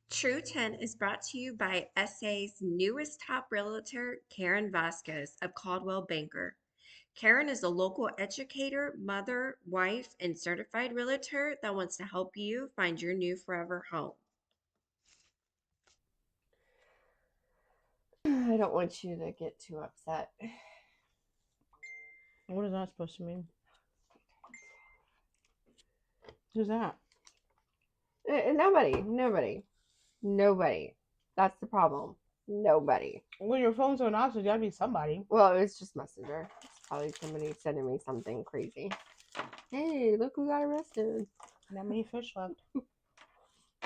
True 10 is brought to you by SA's newest top realtor, Karen Vasquez of Coldwell Banker. Karen is a local educator, mother, wife, and certified realtor that wants to help you find your new forever home. I don't want you to get too upset. What is that supposed to mean? Who's that? Nobody. That's the problem. Nobody. Well, your phone's going off, so you gotta be somebody. Well, it's just Messenger. It's probably somebody sending me something crazy. Hey, look who got arrested. Not many fish left.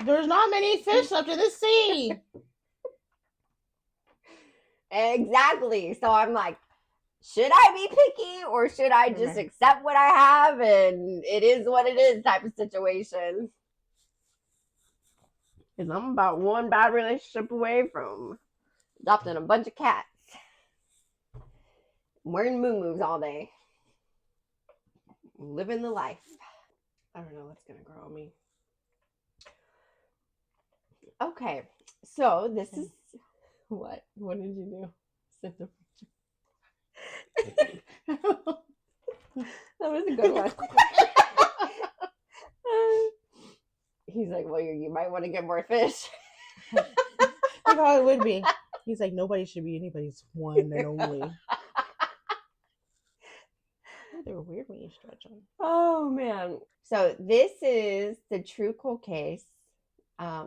There's not many fish left in the sea. Exactly. So I'm like, should I be picky or should I just accept what I have and it is what it is type of situation? Because I'm about one bad relationship away from adopting a bunch of cats. I'm wearing moo-moos all day. Living the life. I don't know what's going to grow on me. Okay. So this is... What? What did you do? Sent a picture. That was a good one. He's like, well, you might want to get more fish. You know, it would be. He's like, nobody should be anybody's one and only. They were weird when you stretch them. Oh, man. So this is the true cold case.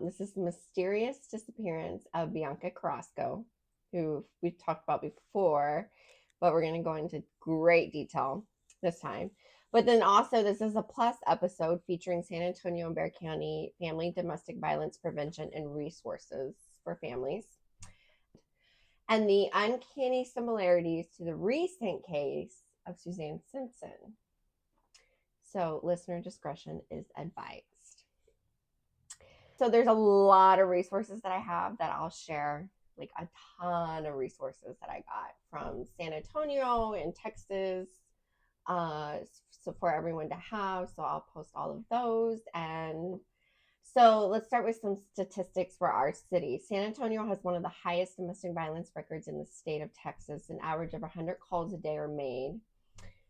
This is the mysterious disappearance of Bianca Carrasco, who we've talked about before, but we're going to go into great detail this time. But then also, this is a plus episode featuring San Antonio and Bexar County family domestic violence prevention and resources for families. And the uncanny similarities to the recent case of Suzzane Simpson. So listener discretion is advised. So there's a lot of resources that I have that I'll share, like a ton of resources that I got from San Antonio and Texas. So for everyone to have. So I'll post all of those. And so let's start with some statistics for our city. San Antonio has one of the highest domestic violence records in the state of Texas. An average of 100 calls a day are made.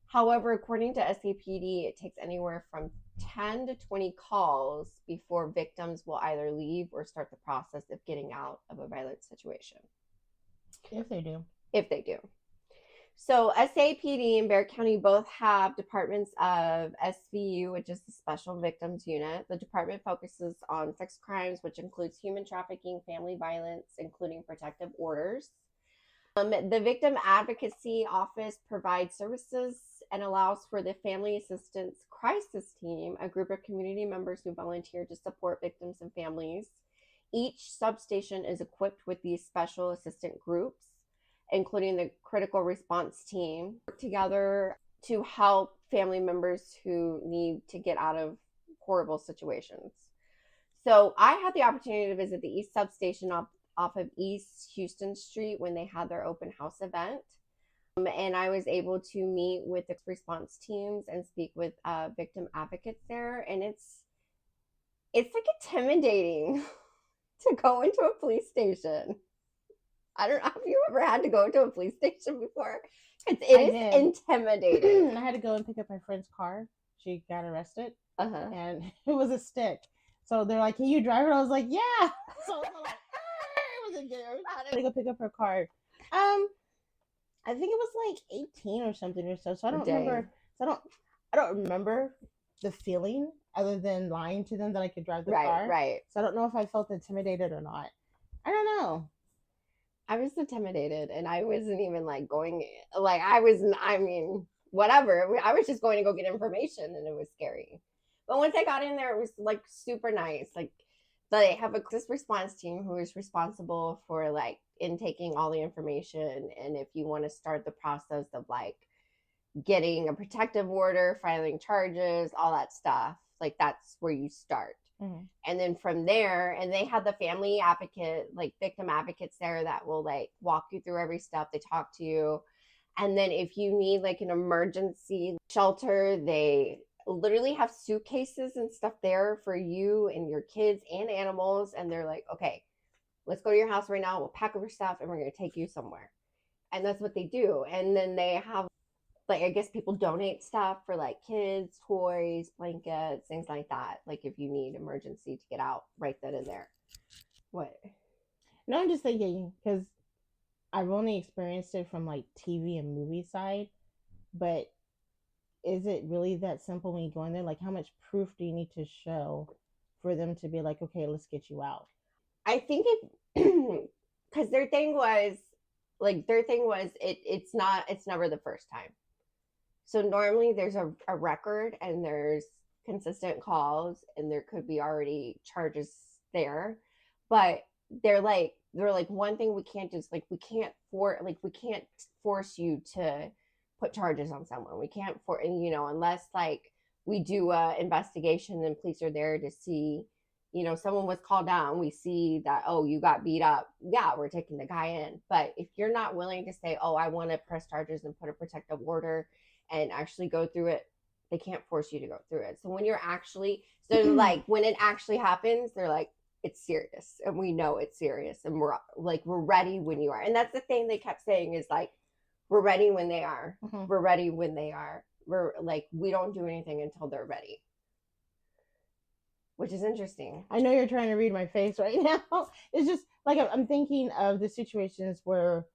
However, according to SAPD, it takes anywhere from 10 to 20 calls before victims will either leave or start the process of getting out of a violent situation. If they do. If they do. So SAPD and Bexar County both have departments of SVU, which is the Special Victims Unit. The department focuses on sex crimes, which includes human trafficking, family violence, including protective orders. The Victim Advocacy Office provides services and allows for the Family Assistance Crisis Team, a group of community members who volunteer to support victims and families. Each substation is equipped with these special assistant groups, including the critical response team, work together to help family members who need to get out of horrible situations. So I had the opportunity to visit the East Substation off of East Houston Street when they had their open house event. And I was able to meet with the response teams and speak with victim advocates there. And it's like intimidating to go into a police station. I don't know if you ever had to go to a police station before. It is intimidating. I had to go and pick up my friend's car. She got arrested. Uh-huh. And it was a stick. So they're like, can you drive it? I was like, yeah. So I was like, it was a good. I had to go pick up her car. I think it was like 18 or something or so. So I don't remember. So I don't remember the feeling other than lying to them that I could drive the car. Right. So I don't know if I felt intimidated or not. I don't know. I was intimidated, and I wasn't even like going. Like I mean, whatever. I was just going to go get information, and it was scary. But once I got in there, it was like super nice. Like they have a crisis response team who is responsible for like intaking all the information, and if you want to start the process of like getting a protective order, filing charges, all that stuff, like that's where you start. Mm-hmm. And then from there, and they have the family advocate, like victim advocates there that will like walk you through every step. They talk to you. And then if you need like an emergency shelter, they literally have suitcases and stuff there for you and your kids and animals. And they're like, okay, let's go to your house right now. We'll pack up your stuff and we're going to take you somewhere. And that's what they do. And then they have, like, I guess people donate stuff for like kids, toys, blankets, things like that. Like if you need emergency to get out right then and there. What? No, I'm just thinking because I've only experienced it from like TV and movie side, but is it really that simple when you go in there? Like, how much proof do you need to show for them to be like, okay, let's get you out? I think it, because their thing was it's never the first time. So normally there's a record and there's consistent calls and there could be already charges there, but they're like one thing we can't just like we can't force you to put charges on someone. We can't unless like we do a investigation and police are there to see, someone was called down, we see that, oh, you got beat up, yeah, we're taking the guy in. But if you're not willing to say, oh, I want to press charges and put a protective order and actually go through it, they can't force you to go through it. So when you're actually, so like when it actually happens, they're like, it's serious and we know it's serious and we're ready when you are. And that's the thing they kept saying is like, we're ready when they are. Mm-hmm. We're ready when they are. We're like, we don't do anything until they're ready. Which is interesting. I know you're trying to read my face right now. It's just like I'm thinking of the situations where,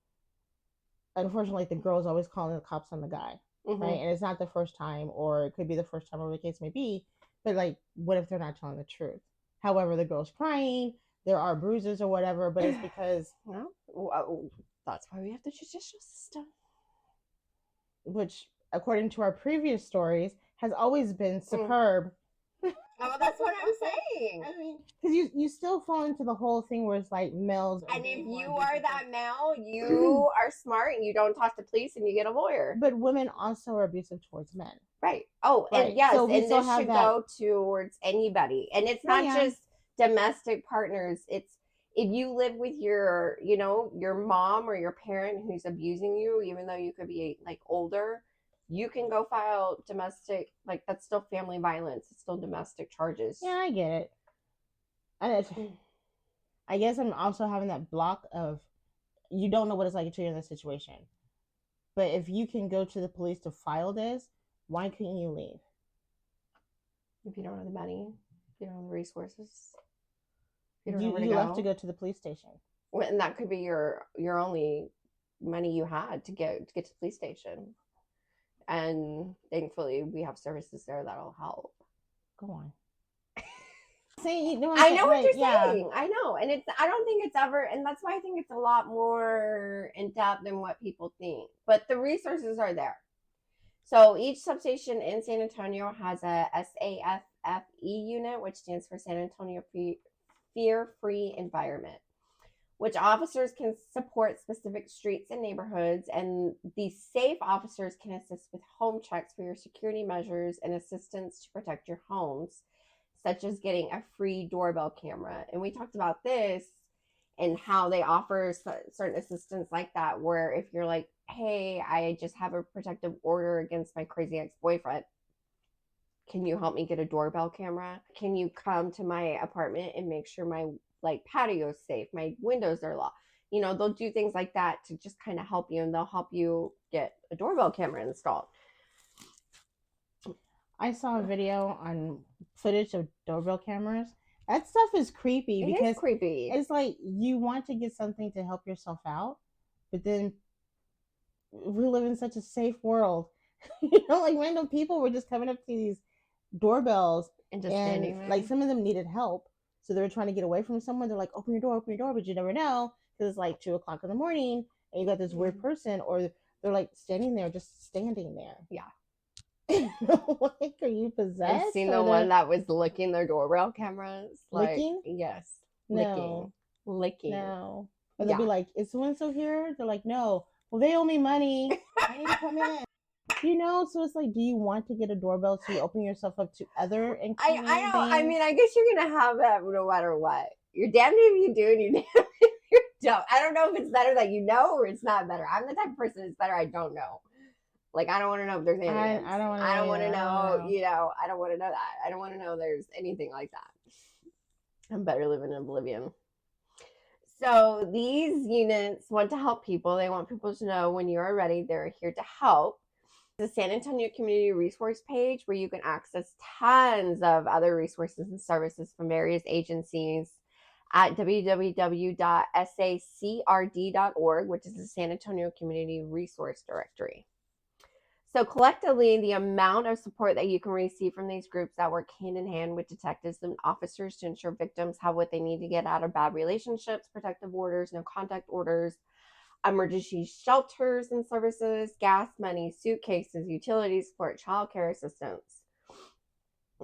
unfortunately, the girl's always calling the cops on the guy, mm-hmm. right? And it's not the first time, or it could be the first time, or the case may be. But like, what if they're not telling the truth? However, the girl's crying, there are bruises or whatever, but it's because that's why we have the judicial system, which, according to our previous stories, has always been superb. Oh, that's what I'm saying. I mean, because you still fall into the whole thing where it's like males. And if you are that male, you are smart and you don't talk to police and you get a lawyer. But women also are abusive towards men. Right. Oh, right. And yes, so and this should go towards anybody. And it's not just domestic partners. It's if you live with your mom or your parent who's abusing you, even though you could be like older, you can go file domestic, like that's still family violence. It's still domestic charges. Yeah, I get it. I guess I'm also having that block of you don't know what it's like until you're in this situation. But if you can go to the police to file this, why couldn't you leave? If you don't have the money, if you don't have the resources, you have to go to the police station. Well, and that could be your only money you had to get to the police station. And thankfully, we have services there that'll help. Go on. I know what you're saying. I know. And I don't think it's ever, and that's why I think it's a lot more in depth than what people think. But the resources are there. So each substation in San Antonio has a SAFFE unit, which stands for San Antonio Fear-Free Environment, which officers can support specific streets and neighborhoods, and these safe officers can assist with home checks for your security measures and assistance to protect your homes, such as getting a free doorbell camera. And we talked about this and how they offer certain assistance like that, where if you're like, hey, I just have a protective order against my crazy ex-boyfriend, can you help me get a doorbell camera? Can you come to my apartment and make sure my patio safe, my windows are locked? They'll do things like that to just kind of help you, and they'll help you get a doorbell camera installed. I saw a video on footage of doorbell cameras. That stuff is creepy because it is creepy. It's like you want to get something to help yourself out, but then we live in such a safe world. Like random people were just coming up to these doorbells and just standing there. Like some of them needed help. So they were trying to get away from someone. They're like, open your door, but you never know. Because it's like 2:00 in the morning and you got this weird person, or they're like standing there. Yeah. Like, are you possessed? I've seen the one that was licking their doorbell cameras. Licking? Yes. No. Licking. No. Or they'll be like, is someone still here? They're like, no. Well, they owe me money. I need to come in. So it's like, do you want to get a doorbell so you open yourself up to other inconvenience? I know. I mean, I guess you're going to have that no matter what. You're damned if you do and you're damned if you don't. I don't know if it's better that you know or it's not better. I'm the type of person it's better I don't know. Like, I don't want to know if there's aliens. I don't want to I know don't want to either. I don't know, wanna know. you know, I don't want to know that. I don't want to know there's anything like that. I'm better living in oblivion. So these units want to help people. They want people to know when you are ready, they're here to help. The San Antonio Community Resource page where you can access tons of other resources and services from various agencies at www.sacrd.org, which is the San Antonio Community Resource Directory. So collectively, the amount of support that you can receive from these groups that work hand in hand with detectives and officers to ensure victims have what they need to get out of bad relationships, protective orders, no contact orders, emergency shelters and services, gas money, suitcases, utility support, child care assistance.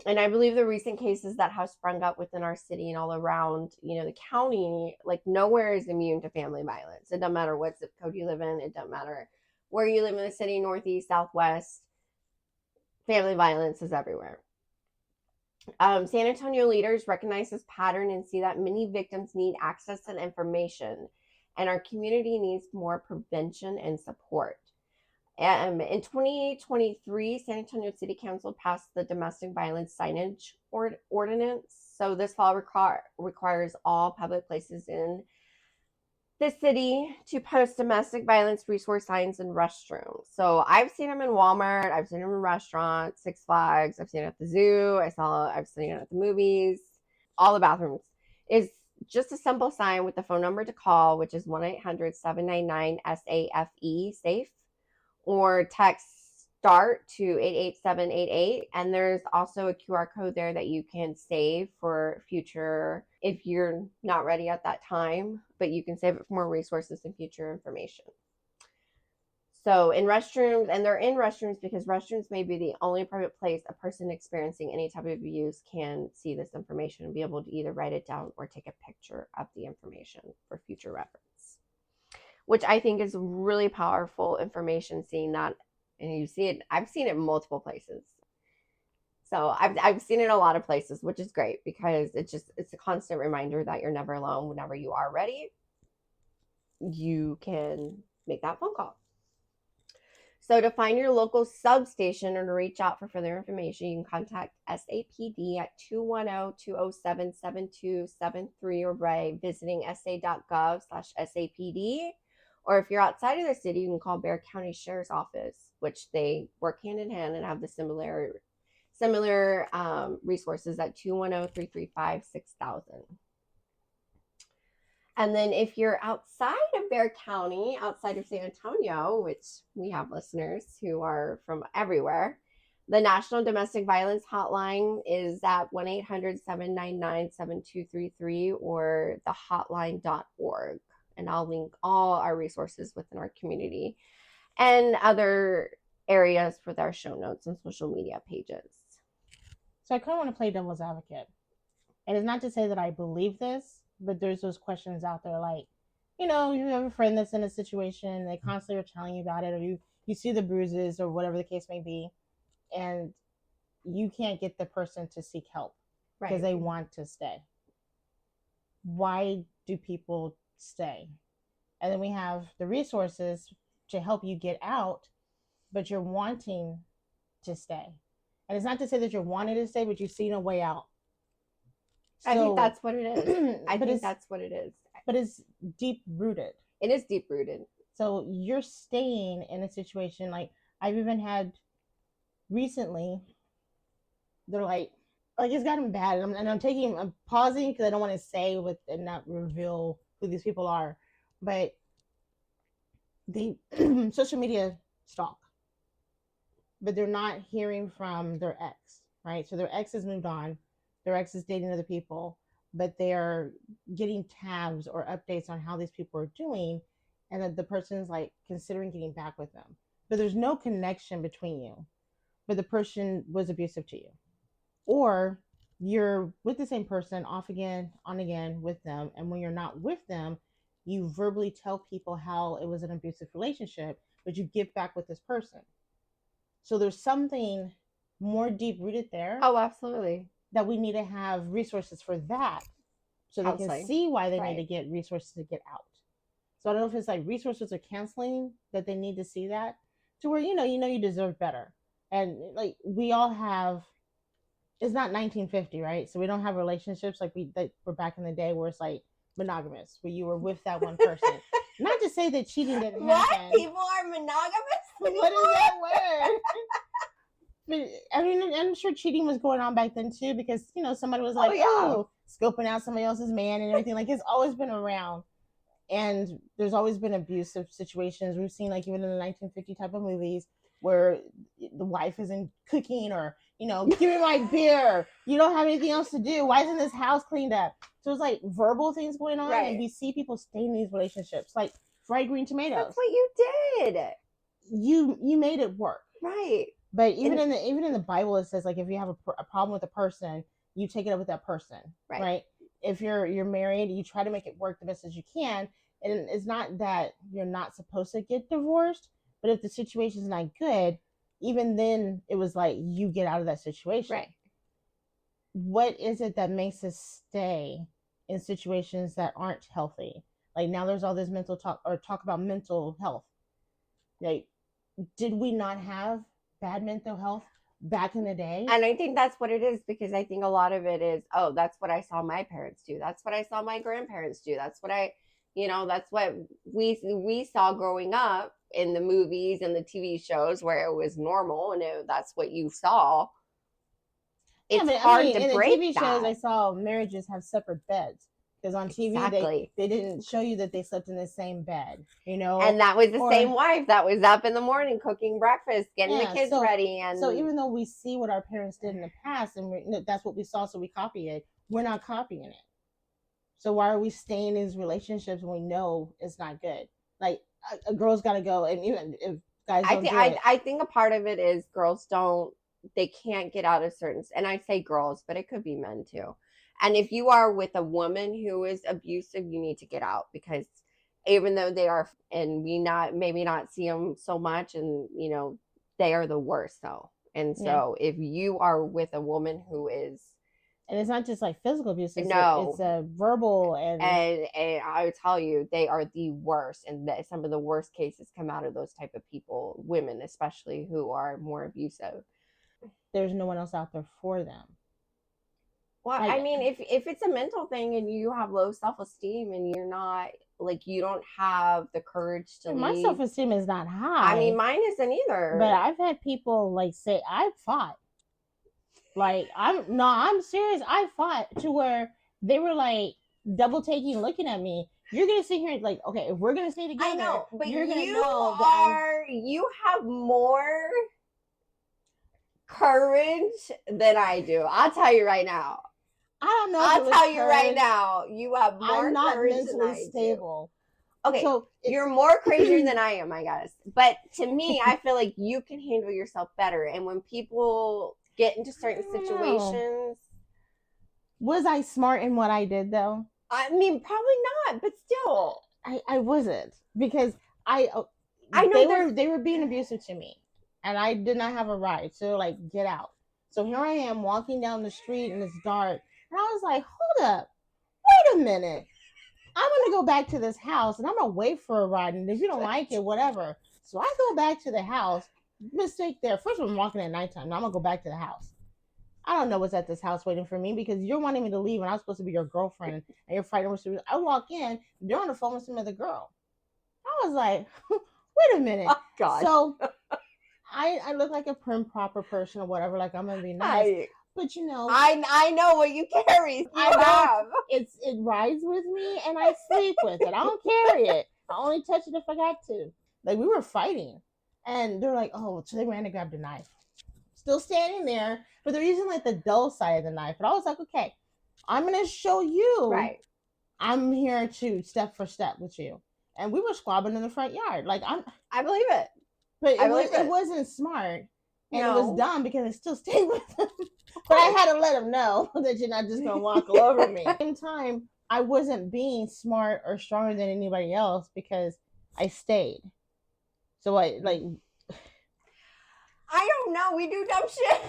And I believe the recent cases that have sprung up within our city and all around, you know, the county, like nowhere is immune to family violence. It doesn't matter what zip code you live in. It doesn't matter where you live in the city, northeast, southwest. Family violence is everywhere. San Antonio leaders recognize this pattern and see that many victims need access and information, and our community needs more prevention and support. In 2023, San Antonio City Council passed the domestic violence signage ordinance. So this law requires all public places in the city to post domestic violence resource signs in restrooms. So I've seen them in Walmart, I've seen them in restaurants, Six Flags, I've seen it at the zoo, I've seen it at the movies, all the bathrooms. Is just a simple sign with the phone number to call, which is 1-800-799-SAFE, SAFE, or text START to 88788. And there's also a QR code there that you can save for future, if you're not ready at that time, but you can save it for more resources and future information. So in restrooms, and they're in restrooms because restrooms may be the only private place a person experiencing any type of abuse can see this information and be able to either write it down or take a picture of the information for future reference, which I think is really powerful information, seeing that. And you see it, I've seen it in multiple places. So I've seen it in a lot of places, which is great because it's a constant reminder that you're never alone. Whenever you are ready, you can make that phone call. So to find your local substation or to reach out for further information, you can contact SAPD at 210-207-7273 or by visiting sa.gov/SAPD. Or if you're outside of the city, you can call Bexar County Sheriff's Office, which they work hand in hand and have the similar resources at 210-335-6000. And then if you're outside of Bexar County, outside of San Antonio, which we have listeners who are from everywhere, the National Domestic Violence Hotline is at 1-800-799-7233 or thehotline.org. And I'll link all our resources within our community and other areas with our show notes and social media pages. So I kind of want to play devil's advocate. And it's not to say that I believe this, but there's those questions out there like, you know, you have a friend that's in a situation, they constantly are telling you about it, or you see the bruises or whatever the case may be, and you can't get the person to seek help because they want to stay. Why do people stay? And then we have the resources to help you get out, but you're wanting to stay. And it's not to say that you're wanting to stay, but you see no way out. So, I think that's what it is. I think that's what it is. But it's deep rooted. It is deep rooted. So you're staying in a situation like I've even had recently. They're like it's gotten bad, and I'm pausing because I don't want to say with and not reveal who these people are, but they social media stalk, but they're not hearing from their ex, right? So their ex has moved on, their ex is dating other people, but they're getting tabs or updates on how these people are doing, and that the person's like considering getting back with them, but there's no connection between you, but the person was abusive to you. Or you're with the same person off again, on again with them. And when you're not with them, you verbally tell people how it was an abusive relationship, but you get back with this person. So there's something more deep rooted there. Oh, absolutely. That we need to have resources for that. So they can see why they need to get resources to get out. So I don't know if it's like resources or counseling that they need to see that. to where you deserve better. And like we all have, it's not 1950, right? So we don't have relationships like that were back in the day where it's like monogamous, where you were with that one person. Not to say that cheating didn't What? happen. People are monogamous? What is that word? But I mean, I'm sure cheating was going on back then too, because somebody was like, oh, scoping out somebody else's man and everything. Like it's always been around, and there's always been abusive situations. We've seen like even in the 1950 type of movies where the wife isn't cooking or give me my beer. You don't have anything else to do. Why isn't this house cleaned up? So it's like verbal things going on, Right. and we see people stay in these relationships, like fried green tomatoes. That's what you did. You made it work, right? But even in the Bible, it says like if you have a problem with a person, you take it up with that person, right? If you're married, you try to make it work the best as you can, and it's not that you're not supposed to get divorced, but if the situation's not good, even then it was like you get out of that situation. Right. What is it that makes us stay in situations that aren't healthy? Like now there's all this mental talk about mental health. Like, did we not have bad mental health back in the day? And I think that's what it is, because I think a lot of it is, oh, that's what I saw my parents do. That's what I saw my grandparents do. That's what that's what we saw growing up in the movies and the TV shows where it was normal, and that's what you saw. It's hard to break in the TV shows, I saw marriages have separate beds. Because on TV, they didn't show you that they slept in the same bed, And that was the same wife that was up in the morning cooking breakfast, getting the kids ready. And so even though we see what our parents did in the past, and that's what we saw, so we copy it, we're not copying it. So why are we staying in these relationships when we know it's not good? Like a girl's got to go, and even if guys don't I think a part of it is girls they can't get out of certain, and I say girls, but it could be men too. And if you are with a woman who is abusive, you need to get out, because even though they are, and we maybe not see them so much, and they are the worst though. And so if you are with a woman who is, and it's not just like physical abuse, it's a verbal, and I would tell you, they are the worst, and that some of the worst cases come out of those type of people, women especially, who are more abusive. There's no one else out there for them. Well, I mean, if it's a mental thing and you have low self-esteem and you're not, like, you don't have the courage to leave. My self-esteem is not high. I mean, mine isn't either. But I've had people like say, I fought. Like, I'm serious. I fought to where they were like double taking, looking at me. You're going to sit here like, okay, if we're going to stay together. I know, but you're going to you have more courage than I do. I'll tell you right now. I don't know. I'll tell you right now. You have more I'm not courage mentally than I stable. Do. Okay, so you're more crazier than I am, I guess. But to me, I feel like you can handle yourself better. And when people get into certain situations, was I smart in what I did though? I mean, probably not, but still, I wasn't, because I know they were being abusive to me, and I did not have a right. So like, get out. So here I am walking down the street and it's dark. And I was like, hold up, wait a minute. I'm going to go back to this house and I'm going to wait for a ride. And if you don't like it, whatever. So I go back to the house. Mistake there. First of all, I'm walking at nighttime. Now I'm going to go back to the house. I don't know what's at this house waiting for me, because you're wanting me to leave and I'm supposed to be your girlfriend. And you're fighting with me. I walk in. They're on the phone with some other girl. I was like, wait a minute. Oh, God. So I look like a prim, proper person or whatever. Like, I'm going to be nice. But I know what you carry. It rides with me and I sleep with it. I don't carry it. I only touch it if I got to. Like, we were fighting, and they're like, oh, so they ran and grabbed a knife. Still standing there, but they're using like the dull side of the knife. But I was like, okay, I'm gonna show you. Right. I'm here to step for step with you. And we were squabbling in the front yard. Like, I believe it. But it wasn't smart. And it was dumb, because I still stayed with them. But I had to let them know that you're not just going to walk all over me. At the same time, I wasn't being smart or stronger than anybody else, because I stayed. So I don't know. We do dumb shit.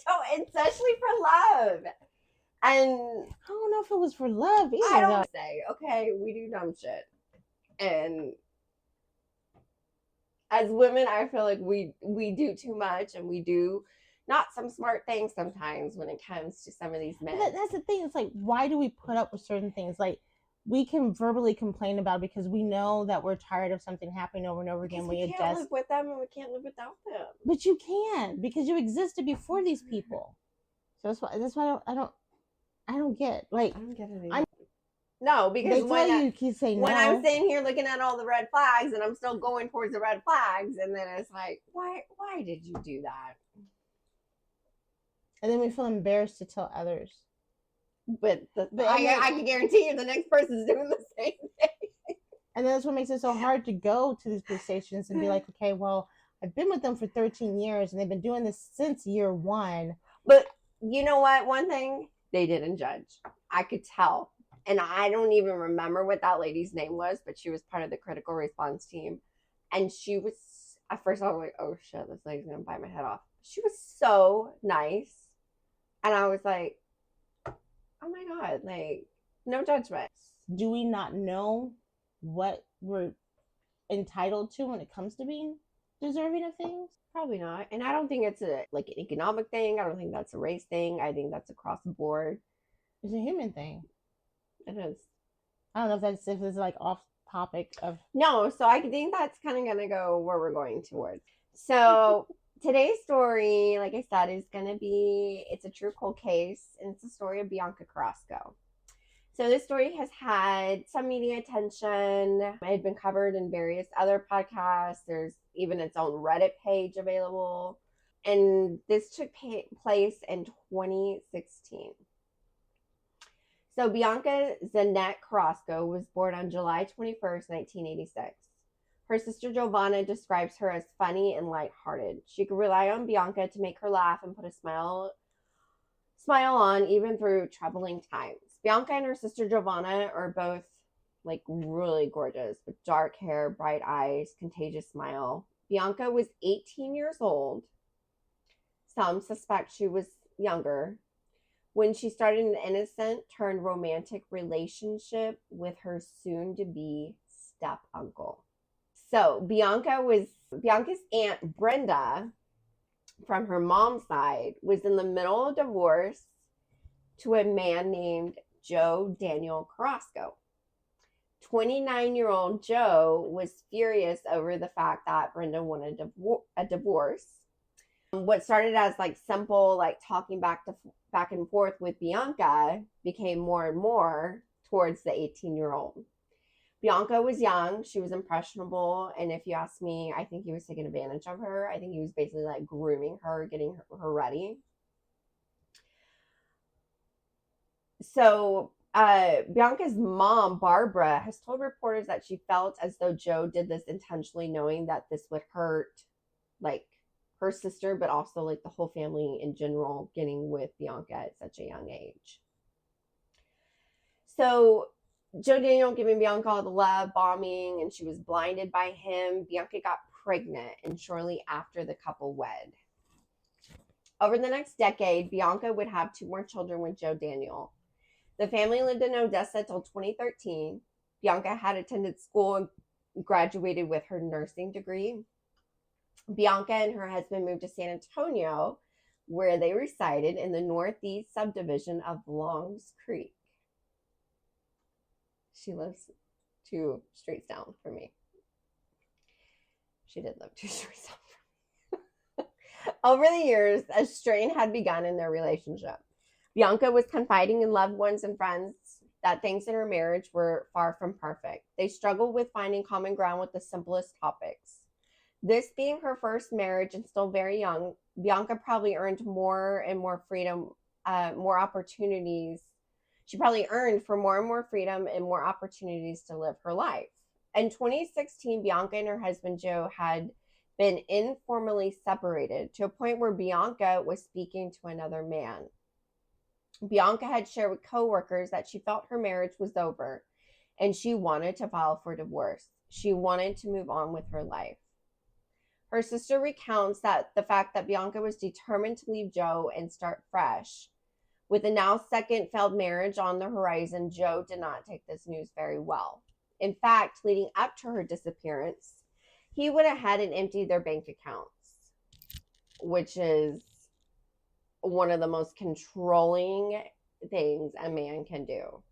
So, especially for love. And I don't know if it was for love either. I don't say, okay, we do dumb shit. And As women, I feel like we do too much, and we do not some smart things sometimes when it comes to some of these men. That's the thing. It's like, why do we put up with certain things? Like, we can verbally complain about it because we know that we're tired of something happening over and over again. We can't live with them, and we can't live without them. But you can, because you existed before these people. So that's why I don't get, like, I don't get it either. No, because you keep saying when no. I'm sitting here looking at all the red flags, and I'm still going towards the red flags, and then it's like, why did you do that? And then we feel embarrassed to tell others. But I can guarantee you the next person's doing the same thing. And that's what makes it so hard to go to these police stations and be like, okay, well, I've been with them for 13 years, and they've been doing this since year one. But you know what? One thing, they didn't judge. I could tell. And I don't even remember what that lady's name was, but she was part of the critical response team. And she was, at first I was like, oh shit, this lady's going to bite my head off. She was so nice. And I was like, oh my God, like, no judgment. Do we not know what we're entitled to when it comes to being deserving of things? Probably not. And I don't think it's an economic thing. I don't think that's a race thing. I think that's across the board. It's a human thing. It is. I don't know if it's like off topic of. No, so I think that's kind of going to go where we're going towards. So today's story, like I said, is going to be, it's a true cold case, and it's the story of Bianca Carrasco. So this story has had some media attention. It had been covered in various other podcasts. There's even its own Reddit page available. And this took place in 2016. So Bianca Zanette Carrasco was born on July 21st, 1986. Her sister Giovanna describes her as funny and lighthearted. She could rely on Bianca to make her laugh and put a smile on even through troubling times. Bianca and her sister Giovanna are both like really gorgeous with dark hair, bright eyes, contagious smile. Bianca was 18 years old. Some suspect she was younger when she started an innocent turned romantic relationship with her soon-to-be step-uncle. So Bianca's aunt Brenda, from her mom's side, was in the middle of divorce to a man named Joe Daniel Carrasco. 29-year-old Joe was furious over the fact that Brenda wanted a divorce. What started as like simple, like talking back and forth with Bianca became more and more towards the 18-year-old. Bianca was young. She was impressionable. And if you ask me, I think he was taking advantage of her. I think he was basically like grooming her, getting her ready. So Bianca's mom, Barbara, has told reporters that she felt as though Joe did this intentionally, knowing that this would hurt like her sister, but also like the whole family in general, getting with Bianca at such a young age. So Joe Daniel giving Bianca all the love bombing, and she was blinded by him. Bianca got pregnant, and shortly after, the couple wed. Over the next decade, Bianca would have 2 more children with Joe Daniel. The family lived in Odessa till 2013. Bianca had attended school and graduated with her nursing degree. Bianca and her husband moved to San Antonio, where they resided in the northeast subdivision of Longs Creek. She lives 2 streets down from me. She did live 2 streets down from me. Over the years, a strain had begun in their relationship. Bianca was confiding in loved ones and friends that things in her marriage were far from perfect. They struggled with finding common ground with the simplest topics. This being her first marriage and still very young, Bianca probably earned more and more freedom, more opportunities. She probably earned for more and more freedom and more opportunities to live her life. In 2016, Bianca and her husband, Joe, had been informally separated to a point where Bianca was speaking to another man. Bianca had shared with coworkers that she felt her marriage was over and she wanted to file for divorce. She wanted to move on with her life. Her sister recounts that the fact that Bianca was determined to leave Joe and start fresh. With a now second failed marriage on the horizon, Joe did not take this news very well. In fact, leading up to her disappearance, he went ahead and emptied their bank accounts, which is one of the most controlling things a man can do.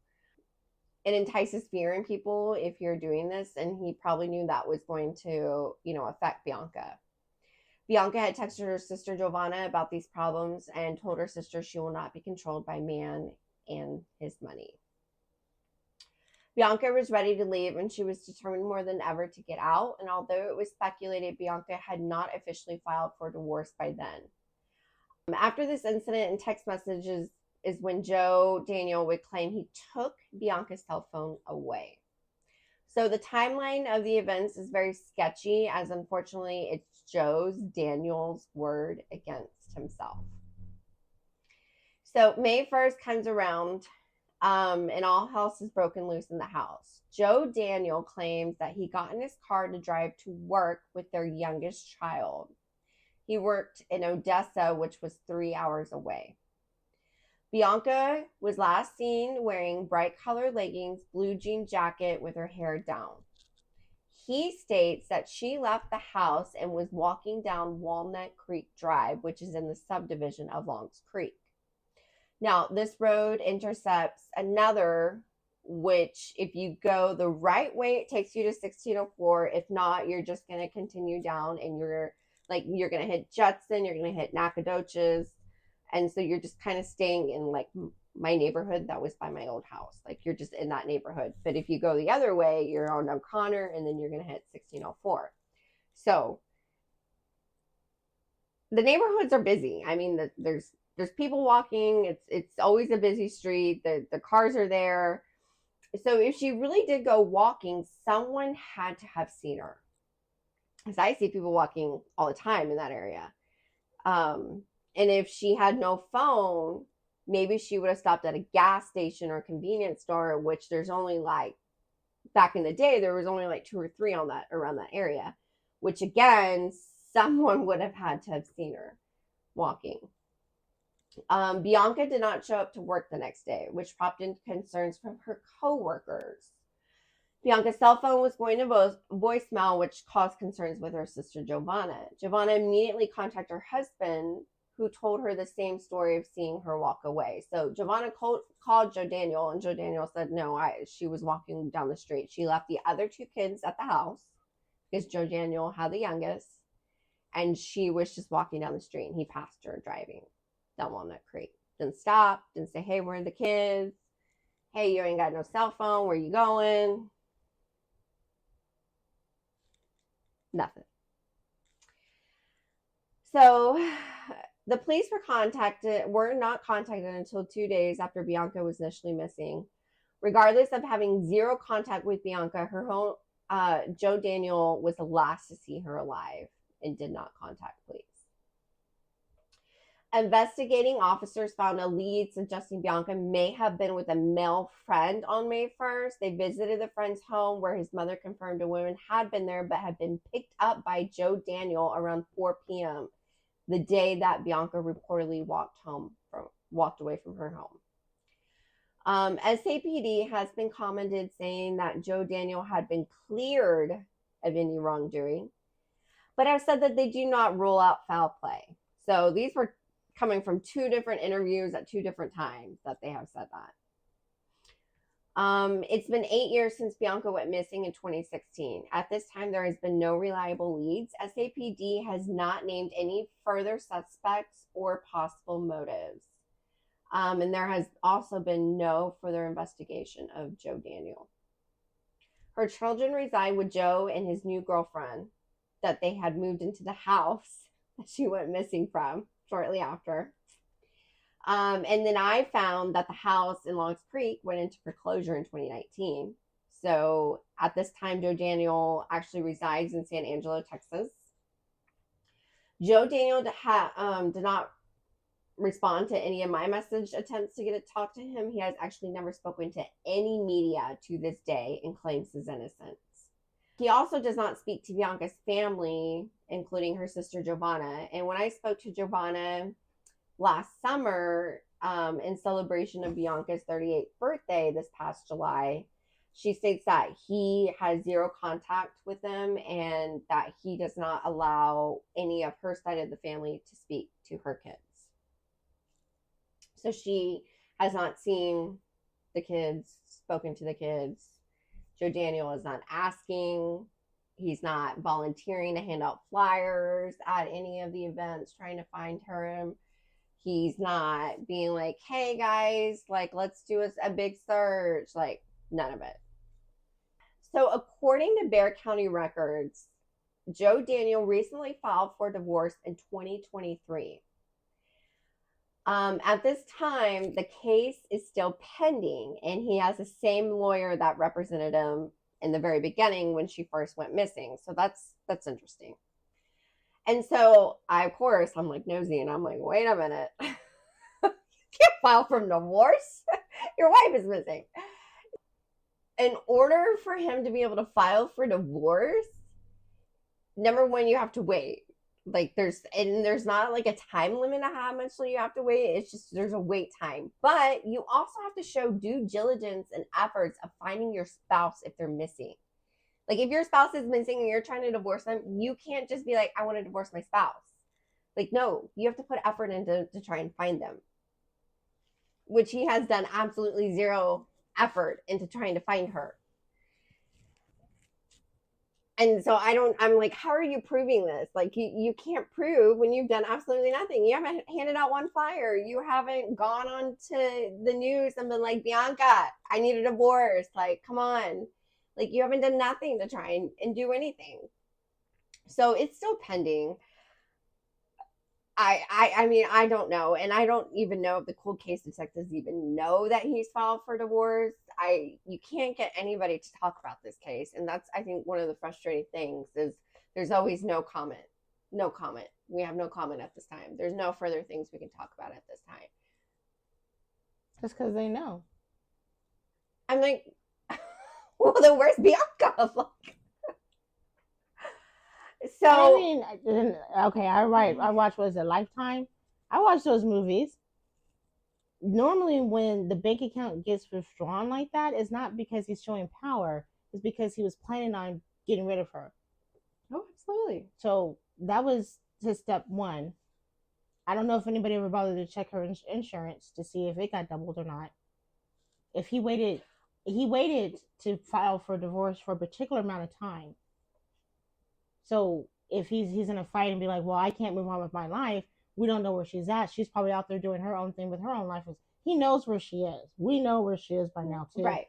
It entices fear in people if you're doing this, and he probably knew that was going to, affect Bianca. Bianca had texted her sister Giovanna about these problems and told her sister she will not be controlled by man and his money. Bianca was ready to leave, and she was determined more than ever to get out, and although it was speculated Bianca had not officially filed for divorce by then. After this incident and text messages is when Joe Daniel would claim he took Bianca's cell phone away. So the timeline of the events is very sketchy, as unfortunately it's Joe Daniel's word against himself. So May 1st comes around, and all hell is broken loose in the house. Joe Daniel claims that he got in his car to drive to work with their youngest child. He worked in Odessa, which was 3 hours away. Bianca was last seen wearing bright colored leggings, blue jean jacket with her hair down. He states that she left the house and was walking down Walnut Creek Drive, which is in the subdivision of Longs Creek. Now, this road intercepts another, which if you go the right way, it takes you to 1604. If not, you're just going to continue down, and you're going to hit Judson, you're going to hit Nacogdoches. And so you're just kind of staying in like my neighborhood that was by my old house. Like you're just in that neighborhood. But if you go the other way, you're on O'Connor, and then you're going to hit 1604. So the neighborhoods are busy. I mean, there's people walking. It's always a busy street. The cars are there. So if she really did go walking, someone had to have seen her. Because I see people walking all the time in that area. And if she had no phone, maybe she would have stopped at a gas station or a convenience store, which there's only like, back in the day, there was only like 2 or 3 on that around that area, which again, someone would have had to have seen her walking. Bianca did not show up to work the next day, which prompted concerns from her coworkers. Bianca's cell phone was going to voicemail, which caused concerns with her sister Giovanna. Giovanna immediately contacted her husband, who told her the same story of seeing her walk away. So Giovanna called Joe Daniel, and Joe Daniel said, no, she was walking down the street. She left the other 2 kids at the house because Joe Daniel had the youngest, and she was just walking down the street, and he passed her driving down Walnut Creek. Didn't stop, didn't say, hey, where are the kids? Hey, you ain't got no cell phone. Where you going? Nothing. So the police were not contacted until 2 days after Bianca was initially missing. Regardless of having zero contact with Bianca, her home, Joe Daniel was the last to see her alive and did not contact police. Investigating officers found a lead suggesting Bianca may have been with a male friend on May 1st. They visited the friend's home, where his mother confirmed a woman had been there but had been picked up by Joe Daniel around 4 p.m. the day that Bianca reportedly walked away from her home. SAPD has been commented saying that Joe Daniel had been cleared of any wrongdoing, but have said that they do not rule out foul play. So these were coming from 2 different interviews at 2 different times that they have said that. It's been 8 years since Bianca went missing in 2016. At this time, there has been no reliable leads. SAPD has not named any further suspects or possible motives. And there has also been no further investigation of Joe Daniel. Her children reside with Joe and his new girlfriend that they had moved into the house that she went missing from shortly after. And then I found that the house in Longs Creek went into foreclosure in 2019. So at this time, Joe Daniel actually resides in San Angelo, Texas. Joe Daniel did not respond to any of my message attempts to talk to him. He has actually never spoken to any media to this day and claims his innocence. He also does not speak to Bianca's family, including her sister Giovanna. And when I spoke to Giovanna last summer in celebration of Bianca's 38th birthday this past July, She states that he has zero contact with them and that he does not allow any of her side of the family to speak to her kids. So she has not seen the kids, spoken to the kids. Joe Daniel is not asking. He's not volunteering to hand out flyers at any of the events trying to find her. He's not being like, hey guys, like, let's do a big search. Like, none of it. So, according to Bexar County records, Joe Daniel recently filed for divorce in 2023. At this time, the case is still pending, and he has the same lawyer that represented him in the very beginning when she first went missing. So that's interesting. And so I'm like nosy, and I'm like, wait a minute, you can't file for divorce. Your wife is missing. In order for him to be able to file for divorce, number one, you have to wait. Like there's not like a time limit of how much you have to wait. It's just there's a wait time. But you also have to show due diligence and efforts of finding your spouse if they're missing. Like if your spouse is missing and you're trying to divorce them, you can't just be like, I want to divorce my spouse. Like, no, you have to put effort into to try and find them. Which he has done absolutely zero effort into trying to find her. And so I'm like, how are you proving this? Like, you can't prove when you've done absolutely nothing. You haven't handed out one flyer. You haven't gone on to the news and been like, Bianca, I need a divorce. Like, come on. Like, you haven't done nothing to try and do anything. So it's still pending. I mean, I don't know. And I don't even know if the cold case detectives even know that he's filed for divorce. You can't get anybody to talk about this case. And that's, I think, one of the frustrating things is there's always no comment. No comment. We have no comment at this time. There's no further things we can talk about at this time. Just because they know. I'm like, well, then where's Bianca? So I mean, okay, I watch, what is it, Lifetime? I watch those movies. Normally when the bank account gets withdrawn like that, it's not because he's showing power. It's because he was planning on getting rid of her. Oh, absolutely. So that was his step one. I don't know if anybody ever bothered to check her insurance to see if it got doubled or not. If he waited to file for divorce for a particular amount of time. So if he's in a fight and be like, well, I can't move on with my life, we don't know where she's at. She's probably out there doing her own thing with her own life. He knows where she is. We know where she is by now, too. Right.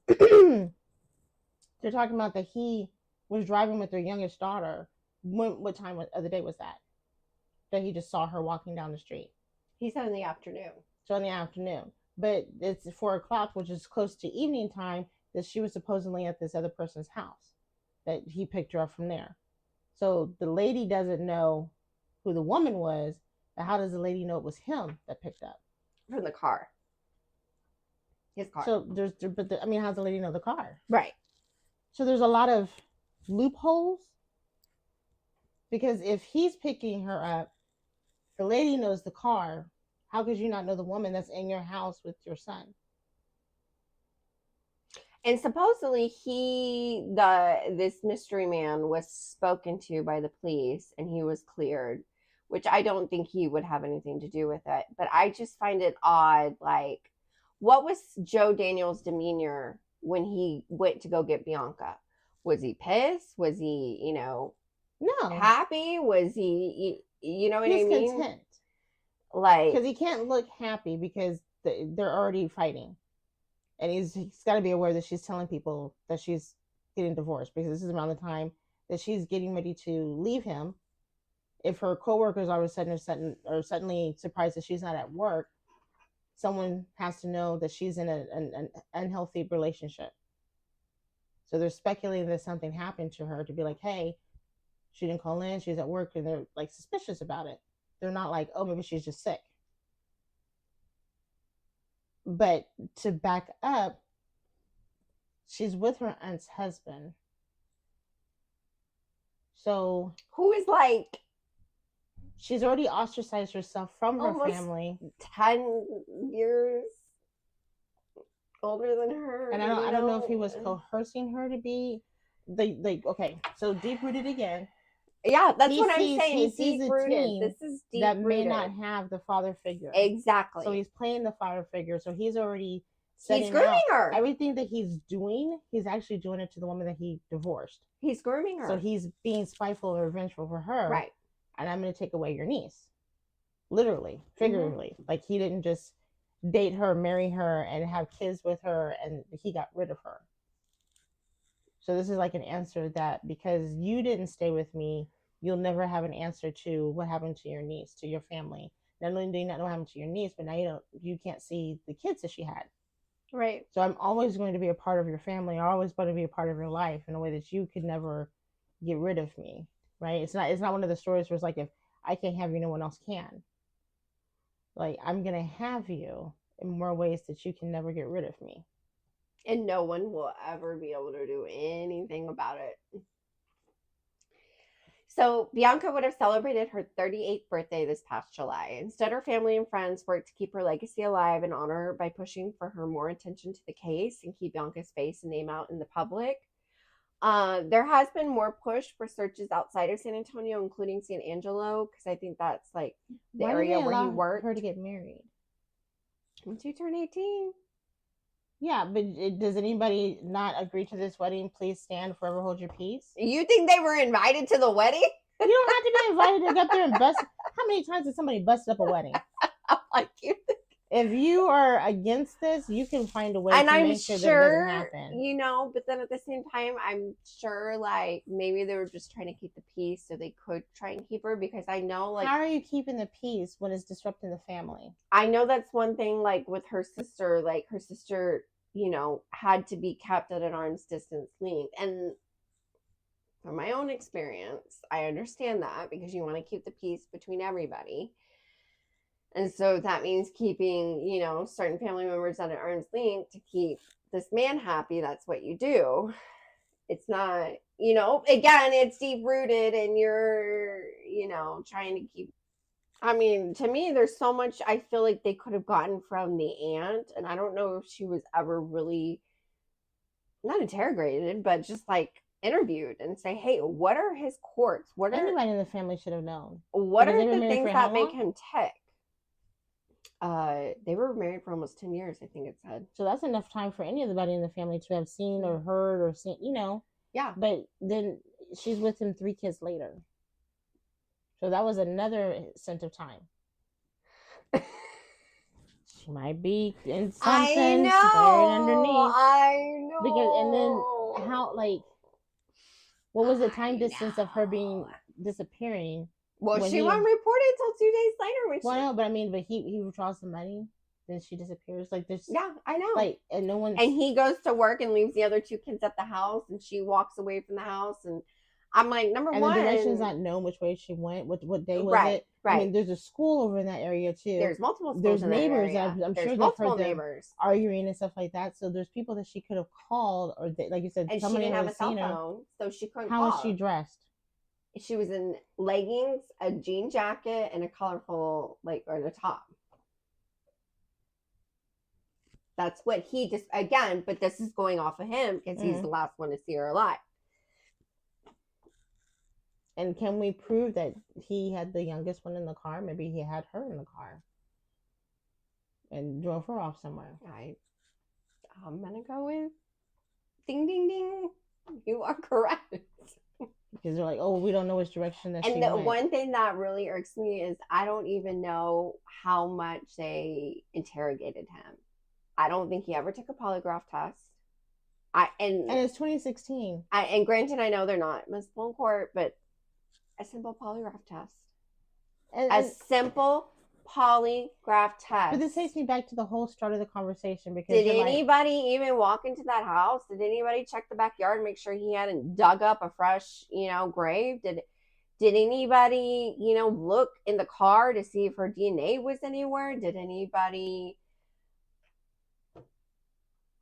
They're talking about that he was driving with their youngest daughter. What time of the day was that? That he just saw her walking down the street. He said in the afternoon. So in the afternoon. But it's 4:00, which is close to evening time, that she was supposedly at this other person's house. That he picked her up from there. So the lady doesn't know who the woman was, but how does the lady know it was him that picked up? From the car. His car. So how's the lady know the car? Right. So there's a lot of loopholes. Because if he's picking her up, the lady knows the car. How could you not know the woman that's in your house with your son? And supposedly this mystery man was spoken to by the police and he was cleared, which I don't think he would have anything to do with it. But I just find it odd. Like, what was Joe Daniel's demeanor when he went to go get Bianca? Was he pissed? Was he, no, happy? Was he, you know what I mean? Content. Like, because he can't look happy because they're already fighting. And he's got to be aware that she's telling people that she's getting divorced, because this is around the time that she's getting ready to leave him. If her coworkers all of a sudden are suddenly surprised that she's not at work, someone has to know that she's in an unhealthy relationship. So they're speculating that something happened to her to be like, hey, she didn't call in, she's at work, and they're like suspicious about it. They're not like, oh, maybe she's just sick. But to back up, she's with her aunt's husband. So who is like, she's already ostracized herself from her almost family. 10 years. older than her. And I don't know if he was coercing her to be okay, so deep rooted again. Yeah, that's He what I'm sees saying. a Deep rooted. teen This is deep that rooted. may not have the father figure. Exactly. So he's playing the father figure. So he's already He's grooming her. Everything that he's doing, he's actually doing it to the woman that he divorced. He's grooming her. So he's being spiteful or revengeful for her. Right. And I'm going to take away your niece. Literally, figuratively. Like he didn't just date her, marry her, and have kids with her, and he got rid of her. So this is like an answer that because you didn't stay with me, you'll never have an answer to what happened to your niece, to your family. Not only do you not know what happened to your niece, but now you can't see the kids that she had. Right. So I'm always going to be a part of your family. I'm always going to be a part of your life in a way that you could never get rid of me. Right? It's not one of the stories where it's like if I can't have you, no one else can. Like I'm gonna have you in more ways that you can never get rid of me. And no one will ever be able to do anything about it. So Bianca would have celebrated her 38th birthday this past July. Instead, her family and friends worked to keep her legacy alive and honor her by pushing for her more attention to the case and keep Bianca's face and name out in the public. There has been more push for searches outside of San Antonio, including San Angelo, because I think that's like the area where he worked. Her to get married once you turn 18. Yeah, but does anybody not agree to this wedding? Please stand, forever hold your peace. You think they were invited to the wedding? You don't have to be invited to get there and bust. How many times did somebody bust up a wedding? Like you. If you are against this, you can find a way to make sure that doesn't happen. You know, but then at the same time, I'm sure like maybe they were just trying to keep the peace so they could try and keep her because I know like how are you keeping the peace when it's disrupting the family? I know that's one thing like with her sister, you know, had to be kept at an arm's distance length. And from my own experience, I understand that because you want to keep the peace between everybody. And so that means keeping, you know, certain family members at an arm's length to keep this man happy. That's what you do. It's not, you know, again, it's deep rooted and you're, you know, trying to keep. I mean, to me, there's so much I feel like they could have gotten from the aunt. And I don't know if she was ever really, not interrogated, but just like interviewed and say, hey, what are his quirks? What are anybody in the family should have known? What are the things that make him tick? They were married for almost 10 years, I think it said. So that's enough time for anybody in the family to have seen or heard or seen, you know. Yeah. But then she's with him 3 kids later. So that was another sense of time. She might be in something buried underneath. I know. Because and then how like what was the time distance of her being disappearing? Well, she wasn't reported until 2 days later. No, but I mean, but he withdraws the money, then she disappears. Like there's I know. Like and no one. And he goes to work and leaves the other 2 kids at the house, and she walks away from the house. And I'm like, number one, the directions not known which way she went. What day was it? Right. I mean, there's a school over in that area too. There's multiple schools. There's in neighbors. That area. I'm there's sure multiple they've heard neighbors arguing and stuff like that. So there's people that she could have called, or like you said, and somebody she didn't have a cell phone, so she couldn't. How was she dressed? She was in leggings, a jean jacket, and a colorful or a top. That's what he just again, but this is going off of him because he's the last one to see her alive. And can we prove that he had the youngest one in the car? Maybe he had her in the car and drove her off somewhere. I'm gonna go with ding ding ding. You are correct. Because they're like, oh, we don't know which direction that she went. And the one thing that really irks me is I don't even know how much they interrogated him. I don't think he ever took a polygraph test. And it's 2016. And granted, I know they're not admissible in court, but a simple polygraph test. A simple polygraph test. But this takes me back to the whole start of the conversation because did anybody even walk into that house? Did anybody check the backyard and make sure he hadn't dug up a fresh, grave? Did anybody, look in the car to see if her DNA was anywhere? Did anybody?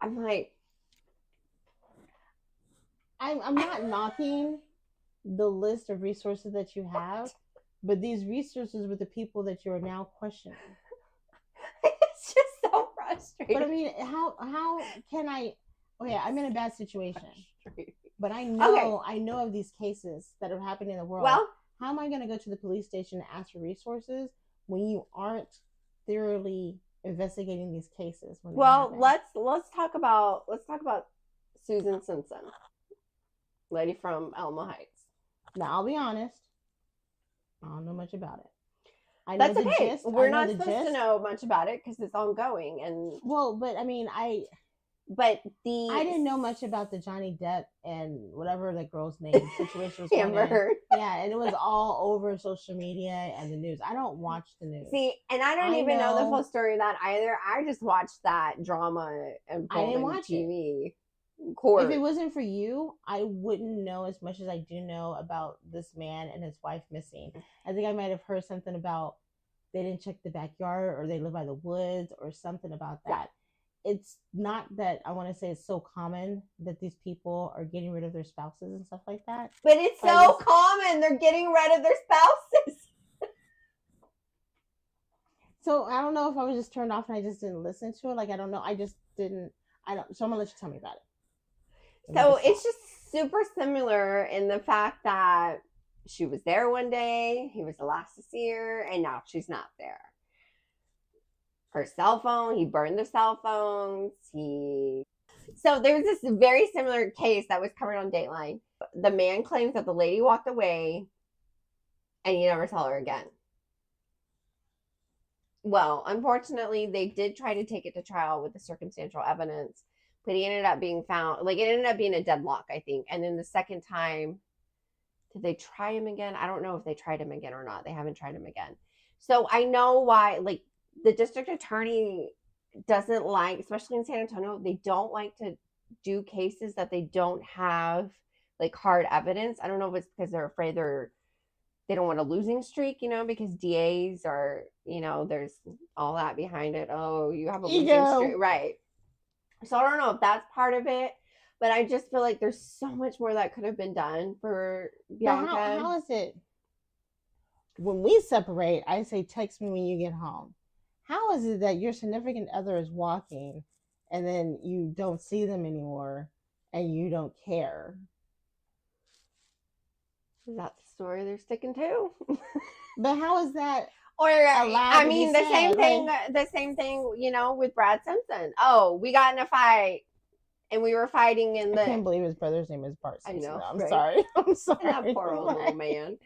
I'm like, I'm not knocking the list of resources that you have, but these resources were the people that you are now questioning. It's just so frustrating. But I mean, how can I? Okay, I'm in a bad situation, but I know of these cases that are happening in the world. Well, how am I going to go to the police station and ask for resources when you aren't thoroughly investigating these cases? Well, let's talk about Suzzane Simpson, lady from Alamo Heights. Now, I'll be honest. I don't know much about it. I know That's the okay. gist. We're not supposed to know much about it because it's ongoing. And well, but I mean, I didn't know much about the Johnny Depp and whatever the girl's name situation was. Amber. Yeah, and it was all over social media and the news. I don't watch the news. See, and I don't even know the full story of that either. I just watched that drama and I didn't watch TV. If it wasn't for you, I wouldn't know as much as I do know about this man and his wife missing. I think I might have heard something about they didn't check the backyard or they live by the woods or something about that. Yeah. It's not that I want to say it's so common that these people are getting rid of their spouses and stuff like that. But it's so common. They're getting rid of their spouses. So I don't know if I was just turned off and I just didn't listen to it. Like, I don't know. I just didn't. So I'm going to let you tell me about it. So it's just super similar in the fact that she was there one day, he was the last to see her, and now she's not there. Her cell phone, he burned the cell phones. So there's this very similar case that was covered on Dateline. The man claims that the lady walked away and you never saw her again. Well, unfortunately, they did try to take it to trial with the circumstantial evidence. But he ended up being found, like, it ended up being a deadlock, I think. And then the second time, did they try him again? I don't know if they tried him again or not. They haven't tried him again. So I know why, like, the district attorney doesn't like, especially in San Antonio, they don't like to do cases that they don't have, like, hard evidence. I don't know if it's because they're afraid they don't want a losing streak, because DAs are, there's all that behind it. Oh, you have a losing streak. Right. So I don't know if that's part of it, but I just feel like there's so much more that could have been done for Bianca. How is it? When we separate, I say, text me when you get home. How is it that your significant other is walking and then you don't see them anymore and you don't care? Is that the story they're sticking to? But how is that? Or I mean, the same thing, with Brad Simpson. Oh, we got in a fight, and we were fighting in the. I can't believe his brother's name is Bart Simpson. I know. I'm sorry. I'm sorry. That poor old little man.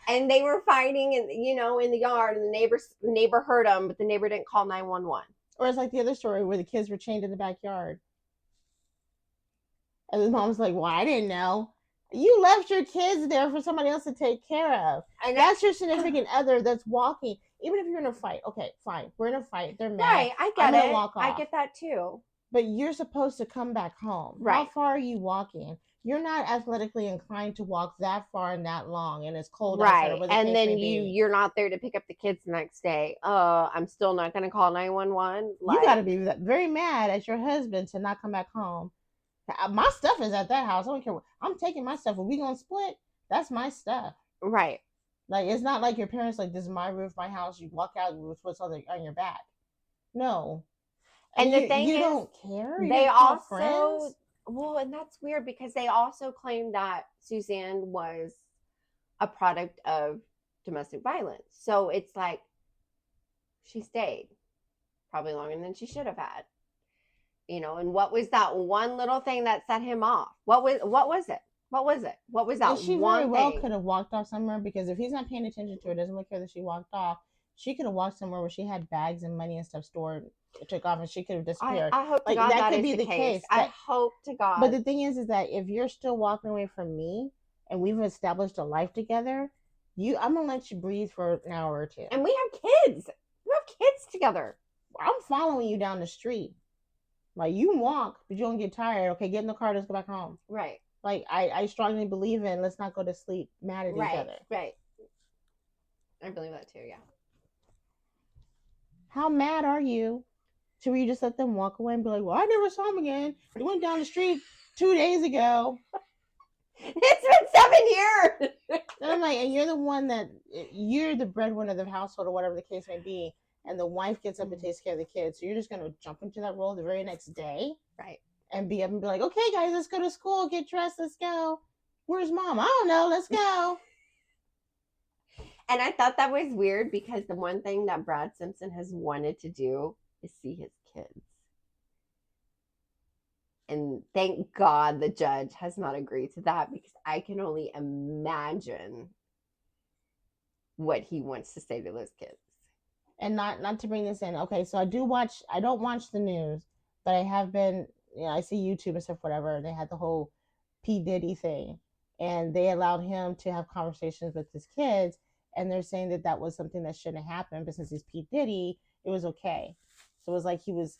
And they were fighting, in the yard, and the neighbor heard them, but the neighbor didn't call 911. Or it's like the other story where the kids were chained in the backyard, and the mom's like, "Well, I didn't know." You left your kids there for somebody else to take care of. And that's your significant other that's walking. Even if you're in a fight. Okay, fine. We're in a fight. They're mad. Right, I get it. Walk off. I get that too. But you're supposed to come back home. Right. How far are you walking? You're not athletically inclined to walk that far and that long, and it's cold outside. Right. And then you're not there to pick up the kids the next day. I'm still not going to call 911. You got to be very mad at your husband to not come back home. My stuff is at that house. I don't care. I'm taking my stuff. Are we gonna split? That's my stuff. Right. Like, it's not like your parents like, this is my roof, my house. You walk out with what's on your back. No. And the thing is, you don't care. They also well, and that's weird because they also claim that Suzzane was a product of domestic violence. So it's like she stayed probably longer than she should have had. And what was that one little thing that set him off? What was it? What was that she one very well thing? Could have walked off somewhere, because if he's not paying attention to her, doesn't look care that she walked off, she could have walked somewhere where she had bags and money and stuff stored, took off, and she could have disappeared. I hope to God that could be the case. I hope to God. But the thing is that if you're still walking away from me and we've established a life together, I'm gonna let you breathe for an hour or two. And we have kids. We have kids together. I'm following you down the street. Like, you walk, but you don't get tired. Okay, get in the car, let's go back home. Right. Like, I strongly believe in, let's not go to sleep mad at each other. Right. I believe that too, yeah. How mad are you? So where you just let them walk away and be like, well, I never saw him again. He went down the street 2 days ago. It's been 7 years. And I'm like, and you're the one you're the breadwinner of the household or whatever the case may be. and the wife gets up and takes care of the kids. So you're just gonna jump into that role the very next day, Right. and be up and be like, okay, guys, let's go to school, get dressed, let's go. Where's mom? I don't know. Let's go. And I thought that was weird because the one thing that Brad Simpson has wanted to do is see his kids. And thank God the judge has not agreed to that, because I can only imagine what he wants to say to those kids. And not to bring this in. Okay, so I don't watch the news, but I have been, I see YouTube and stuff, whatever. They had the whole P. Diddy thing, and they allowed him to have conversations with his kids, and they're saying that that was something that shouldn't have happened, but since he's P. Diddy, it was okay. So it was like he was,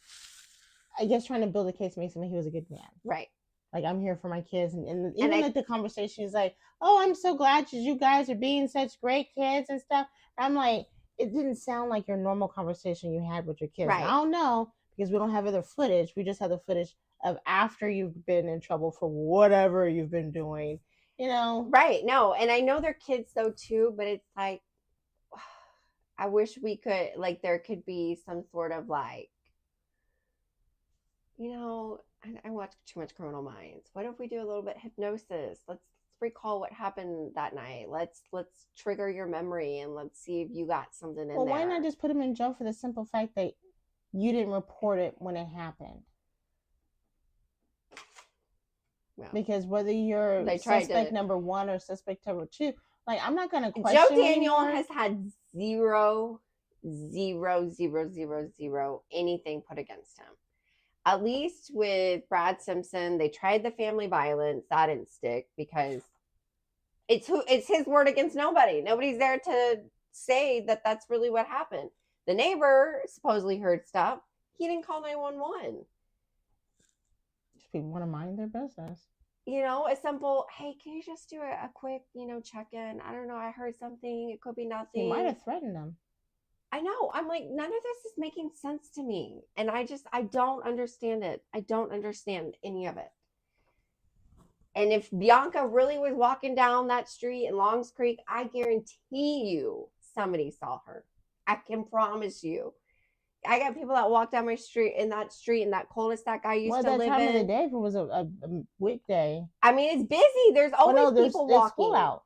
I guess, trying to build a case to make him he was a good man. Right. Like, I'm here for my kids. And even like the conversation is like, oh, I'm so glad you guys are being such great kids and stuff. I'm like, it didn't sound like your normal conversation you had with your kids. Right. I don't know, because we don't have other footage. We just have the footage of after you've been in trouble for whatever you've been doing, Right. No, and I know they're kids though too, but it's like, I wish we could, like, there could be some sort of like, I watch too much Criminal Minds. What if we do a little bit hypnosis? Let's recall what happened that night. Let's trigger your memory and let's see if you got something in there. Well, why not just put him in jail for the simple fact that you didn't report it when it happened? Well, because whether you're suspect number 1 or suspect number 2, like, I'm not going to question Joe Daniel anymore. has had zero anything put against him. At least with Brad Simpson, they tried the family violence. That didn't stick because it's his word against nobody. Nobody's there to say that that's really what happened. The neighbor supposedly heard stuff. He didn't call 911. Just people want to mind their business. A simple, hey, can you just do a quick, check-in? I don't know. I heard something. It could be nothing. He might have threatened them. I know. I'm like, none of this is making sense to me. And I don't understand it. I don't understand any of it. And if Bianca really was walking down that street in Longs Creek, I guarantee you somebody saw her. I can promise you. I got people that walk down my street in that cul-de-sac I used to live in. What time of the day if it was a weekday? I mean, it's busy. There's always people walking. School out.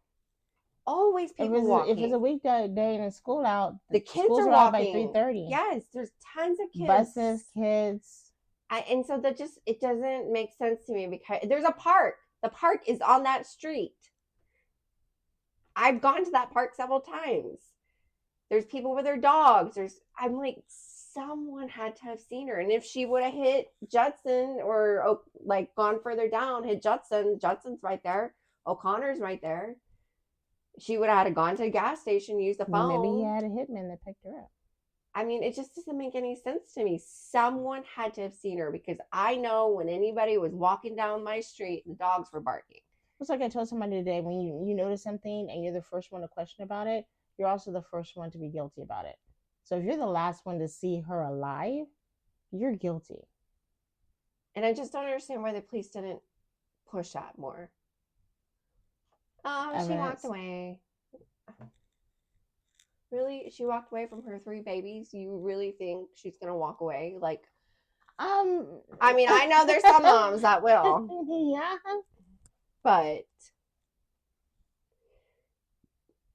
Always people walking. If it's a weekday day and it's school out, the kids are walking by 3:30. Yes, there's tons of kids. Buses, kids. And so it doesn't make sense to me because there's a park. The park is on that street. I've gone to that park several times. There's people with their dogs. I'm like, someone had to have seen her. And if she would have hit Judson or like gone further down, hit Judson's right there. O'Connor's right there. She would have had to gone to a gas station, use the phone. Maybe he had a hitman that picked her up. I mean, it just doesn't make any sense to me. Someone had to have seen her because I know when anybody was walking down my street, the dogs were barking. It's like I told somebody today, when you notice something and you're the first one to question about it, you're also the first one to be guilty about it. So if you're the last one to see her alive, you're guilty. And I just don't understand why the police didn't push that more. Oh, she walked away. Really? She walked away from her 3 babies? You really think she's going to walk away? Like, I mean, I know there's some moms that will. Yeah. But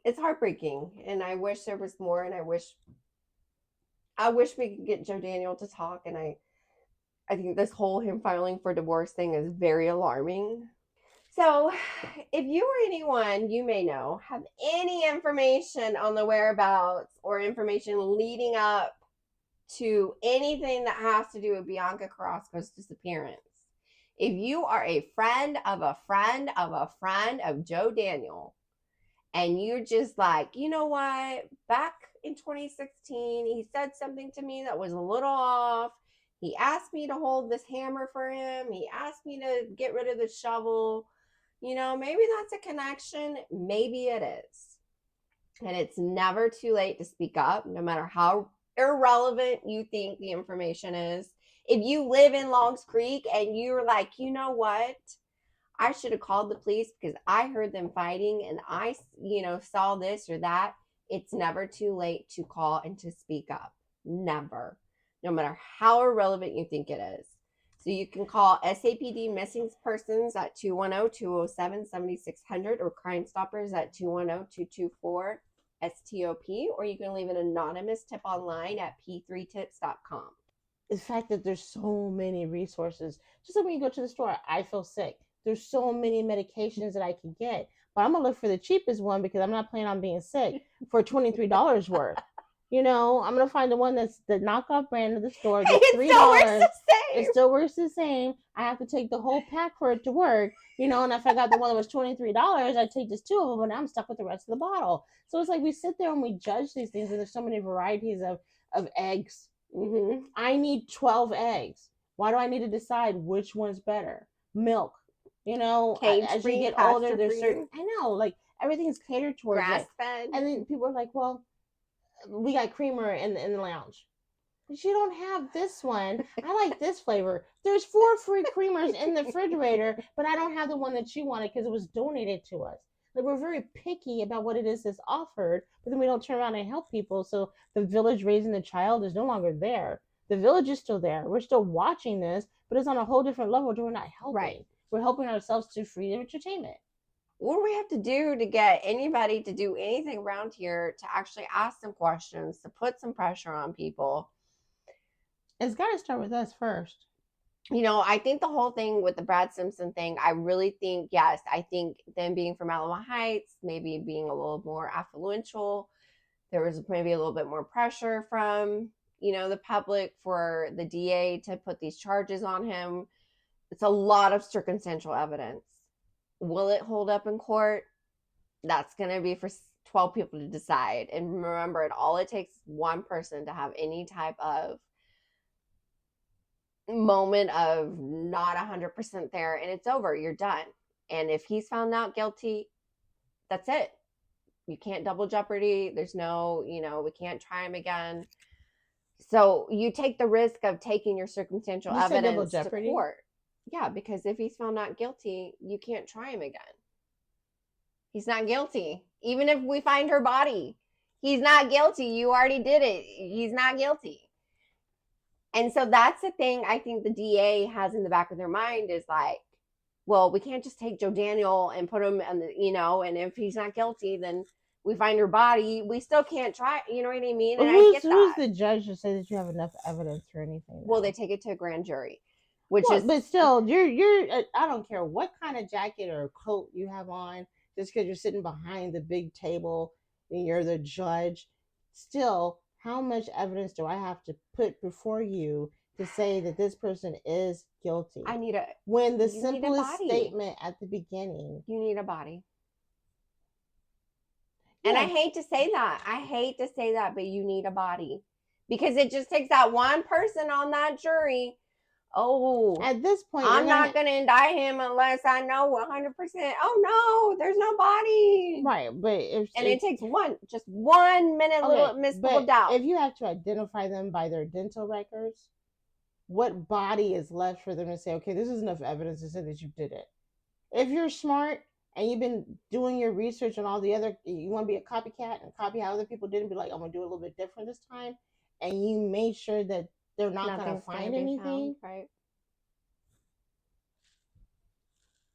it's heartbreaking. And I wish there was more. And I wish we could get Joe Daniel to talk. And I think this whole him filing for divorce thing is very alarming. So if you or anyone you may know have any information on the whereabouts or information leading up to anything that has to do with Bianca Carrasco's disappearance, if you are a friend of a friend of a friend of Joe Daniel, and you're just like, you know what, back in 2016, he said something to me that was a little off. He asked me to hold this hammer for him. He asked me to get rid of the shovel. Maybe that's a connection. Maybe it is. And it's never too late to speak up, no matter how irrelevant you think the information is. If you live in Longs Creek and you're like, you know what? I should have called the police because I heard them fighting and I, saw this or that. It's never too late to call and to speak up. Never. No matter how irrelevant you think it is. So you can call SAPD Missing Persons at 210-207-7600 or Crime Stoppers at 210-224-STOP, or you can leave an anonymous tip online at p3tips.com. The fact that there's so many resources. Just like when you go to the store, I feel sick. There's so many medications that I can get, but I'm gonna look for the cheapest one because I'm not planning on being sick for $23 worth. I'm gonna find the one that's the knockoff brand of the store. That's $3. It still works the same. I have to take the whole pack for it to work. And if I got the one that was $23, I'd take just 2 of them, and I'm stuck with the rest of the bottle. So it's like we sit there and we judge these things, and there's so many varieties of eggs. I need 12 eggs. Why do I need to decide which one's better? Milk. As you get older, there's certain. I know, like everything is catered towards grass fed, and then people are like, "Well, we got creamer in the lounge, but you don't have this one. I like this flavor. There's 4 free creamers in the refrigerator, but I don't have the one that you wanted because it was donated to us." Like we're very picky about what it is that's offered, but then we don't turn around and help people. So the village raising the child is no longer there. The village is still there. We're still watching this, but it's on a whole different level. We're not helping. Right. We're helping ourselves to free entertainment. What do we have to do to get anybody to do anything around here to actually ask some questions, to put some pressure on people? It's got to start with us first. I think the whole thing with the Brad Simpson thing, I really think, yes, I think them being from Alamo Heights, maybe being a little more affluential, there was maybe a little bit more pressure from, the public for the DA to put these charges on him. It's a lot of circumstantial evidence. Will it hold up in court? That's going to be for 12 people to decide. And remember, all it takes is one person to have any type of moment of not 100% there, and it's over. You're done. And if he's found out guilty, that's it. You can't double jeopardy. There's no, we can't try him again. So you take the risk of taking your circumstantial evidence to court. Yeah, because if he's found not guilty, you can't try him again. He's not guilty. Even if we find her body, he's not guilty. You already did it. He's not guilty. And so that's the thing I think the DA has in the back of their mind is like, well, we can't just take Joe Daniel and put him on and if he's not guilty, then we find her body. We still can't try, you know what I mean? And who's the judge to say that you have enough evidence for anything? Well, they take it to a grand jury. But still, you're I don't care what kind of jacket or coat you have on, just because you're sitting behind the big table and you're the judge. Still, how much evidence do I have to put before you to say that this person is guilty? When the simplest statement at the beginning. You need a body. Yeah. And I hate to say that, but you need a body. Because it just takes that one person on that jury. Oh, at this point, I'm not going to indict him unless I know 100%. Oh no, there's no body. Right, but it takes just 1 minute little miscible doubt. If you have to identify them by their dental records, what body is left for them to say, okay, this is enough evidence to say that you did it? If you're smart and you've been doing your research on all the other, you want to be a copycat and copy how other people did and be like, I'm going to do it a little bit different this time, and you made sure that they're not going to find anything. Right.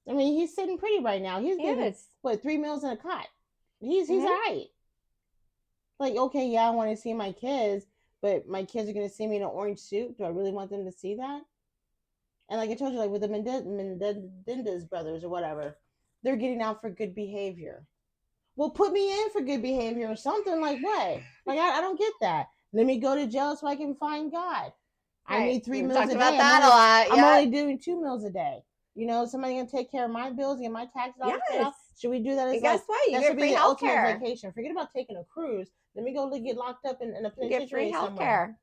I mean, he's sitting pretty right now. He's getting, 3 meals in a cot. He's all right. Like, okay, yeah, I want to see my kids, but my kids are going to see me in an orange suit. Do I really want them to see that? And like I told you, like with the Mendez brothers or whatever, they're getting out for good behavior. Well, put me in for good behavior or something. Like what? Like, I don't get that. Let me go to jail so I can find God. Right. I need 3 meals a day. About that a lot. I'm only doing 2 meals a day. Somebody gonna take care of my bills and get my tax dollars paid off. Should we do that? As guess what? You get free healthcare. Vacation. Forget about taking a cruise. Let me go get locked up in a penitentiary. Get free healthcare.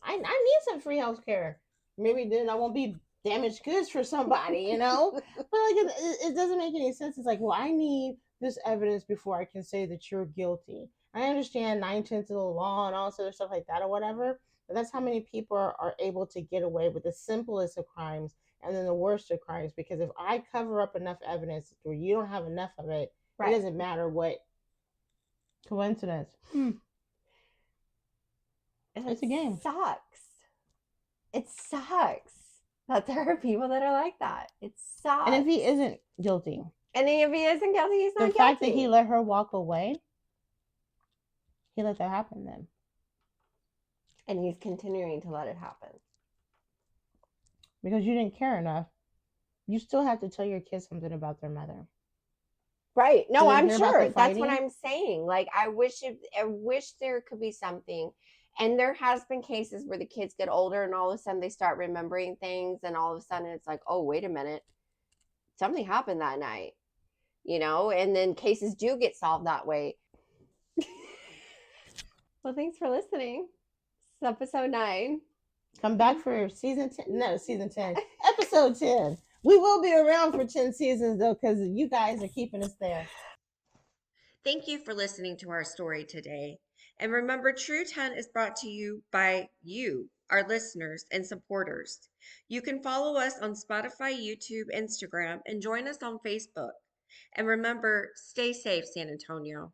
I need some free healthcare. Maybe then I won't be damaged goods for somebody, But like it doesn't make any sense. It's like, well, I need this evidence before I can say that you're guilty. I understand 9/10 of the law and all this other stuff like that or whatever, but that's how many people are able to get away with the simplest of crimes and then the worst of crimes. Because if I cover up enough evidence where you don't have enough of it, right, it doesn't matter what coincidence. And It's a game. Sucks. It sucks that there are people that are like that. It sucks. And if he isn't guilty, and if he isn't guilty, he's not the guilty. fact that he let her walk away, he let that happen then. And he's continuing to let it happen. Because you didn't care enough. You still have to tell your kids something about their mother. Right. No, I'm hear about sure. the That's what fighting? I'm saying. Like, I wish there could be something. And there has been cases where the kids get older and all of a sudden they start remembering things, and all of a sudden it's like, oh, wait a minute. Something happened that night. You know, and then cases do get solved that way. Well, thanks for listening. It's episode 9. Come back for season 10. No, season 10. Episode 10. We will be around for 10 seasons, though, because you guys are keeping us there. Thank you for listening to our story today. And remember, True 10 is brought to you by you, our listeners and supporters. You can follow us on Spotify, YouTube, Instagram, and join us on Facebook. And remember, stay safe, San Antonio.